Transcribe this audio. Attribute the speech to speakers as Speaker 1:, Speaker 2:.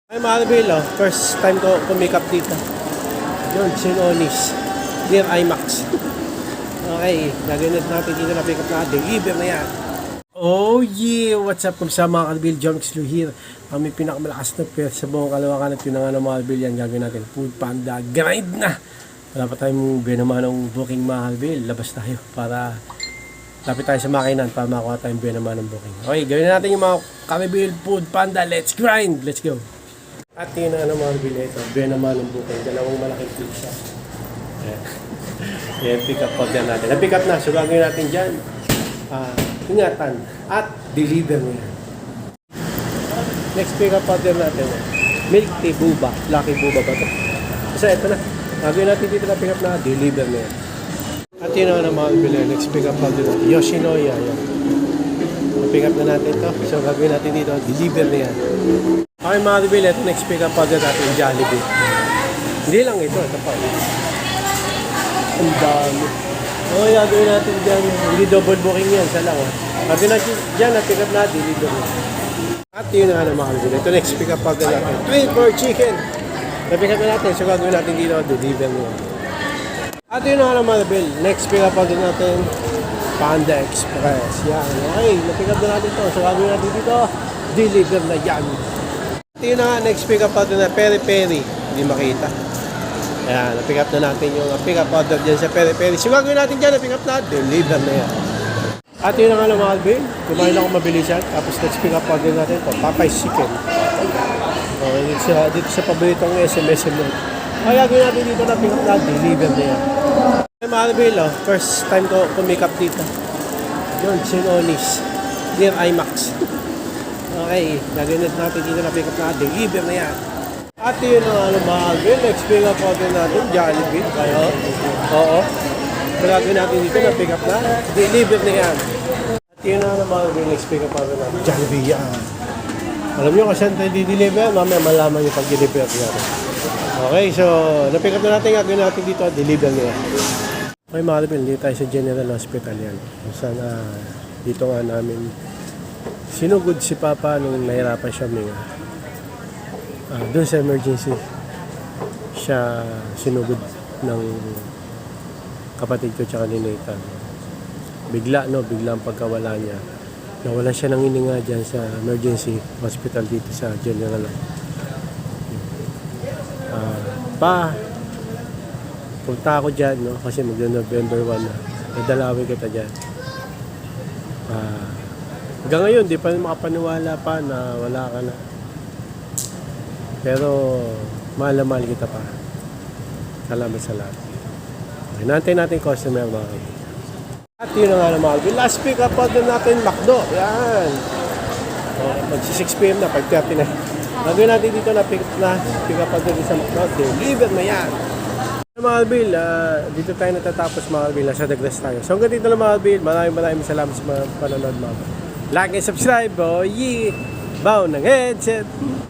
Speaker 1: Ay Marvel, first time ko pumikap dito. Yun, Sinonis. Near IMAX. Okay, gagawin natin dito na pick up na. Deliver na yan. Oh yeah! What's up kung sa mga Kalbil? John Xlu here. Kami pinakamalakas na pair sa buong kalawakan at pinangan ng mga Kalbil. Yan gagawin natin. Food Panda. Grind na! Wala pa tayong benamanong booking mga Kalbil. Labas tayo para lapit tayo sa makinan para makakuha tayong benamanong booking. Okay, gawin natin yung mga Kalbil Food Panda. Let's grind! Let's go! At yun na mga Kalbil ito. Benamanong booking. Dalawang malaking pizza. Ayan. Yan, pick up order natin. Na-pick up na. So gagawin natin dyan. Ingatan at deliver mo yan. Next pick up order natin. Milk tea buba. Lucky buba ba ito? Kasi ito na. Gagawin natin dito na pick up na deliver mo yan. At yun na mga Kalbil. Next pick up order natin. Yoshinoya. Yan. Na-pick up na natin ito. So gagawin natin dito. Deliver na yan. Okay mga Kalbil. Ito next pick up order natin. Jollibee. Hindi lang ito. Ito pa. Ang dami. Okay, gagawin natin dyan. Hindi double booking yan. Sa lang. Gagawin natin dyan na pick up na deliver mo. At yun na nga mga Kalbil. Ito next pick up order natin. 24 chicken. Na-pick up na natin. So gagawin natin dito. Deliver mo. At yun na nga mga Kalbil. Next pick up order natin. Panda Express. Yan. Okay. Na-pick up na natin ito. So gagawin natin dito. Deliver na yan. At yun na nga. Next pick up order na peri-peri. Hindi makita. Ayan, na-pick up na natin yung pick up order dyan sa peri-peri. So gagawin natin dyan, na-pick up na, deliver na yan. At yun na nga mga Kalbil, kumain ako mabilisan. Tapos let's pick up order natin ito, Popeyes Chicken. Okay, dito sa paboritong SMS mo. Kaya gagawin natin dito, na-pick up na, deliver na yan. Ay mga Kalbil, first time ko pumikap dito. Yun, Sinonis. Near IMAX. Okay, gagawin natin dito, na-pick up na, deliver na yan. At yun ang mga Kalbil, next pick up order natin, Jollibee. Kaya, oo. Gagawin natin dito na pick up na, deliver na yan. At yun ang mga Kalbil, next pick up order natin, Jollibee yan. Alam nyo kung saan tayo di-deliver, mamaya malaman yung pag-deliver natin. Okay, so, na-pick up na natin, gagawin natin dito, deliver na yan. Okay mga Kalbil, dito tayo sa General Hospital yan. Kung saan dito nga namin sinugod si Papa nung nahirapan siya huminga. Doon sa emergency siya sinugod ng kapatid ko tsaka ni Nathan. Bigla ang pagkawala niya. Nawala siya ng hininga dyan sa emergency hospital dito sa General. Punta ako dyan, no? Kasi mag-November 1 na. Nadalawin kita dyan. Hanggang ngayon, di pa makapaniwala pa na wala ka na. Pero mahal kita pa. Salamat sa lahat. Hinantay natin customer mga Kalbil. At yun na nga mga Kalbil. Last pick up order natin McDo. Yan. Magsi 6 PM na. 5:30 na. Gagawin natin dito na pick up order sa McDo. Deliver na yan. Mga Kalbil, dito tayo natatapos mga Kalbil. Sa Dagras tayo. So hanggang dito na mga Kalbil. Maraming salamat sa mga panonood mga Kalbil. Like and subscribe. Oh yeah. Bow ng headset.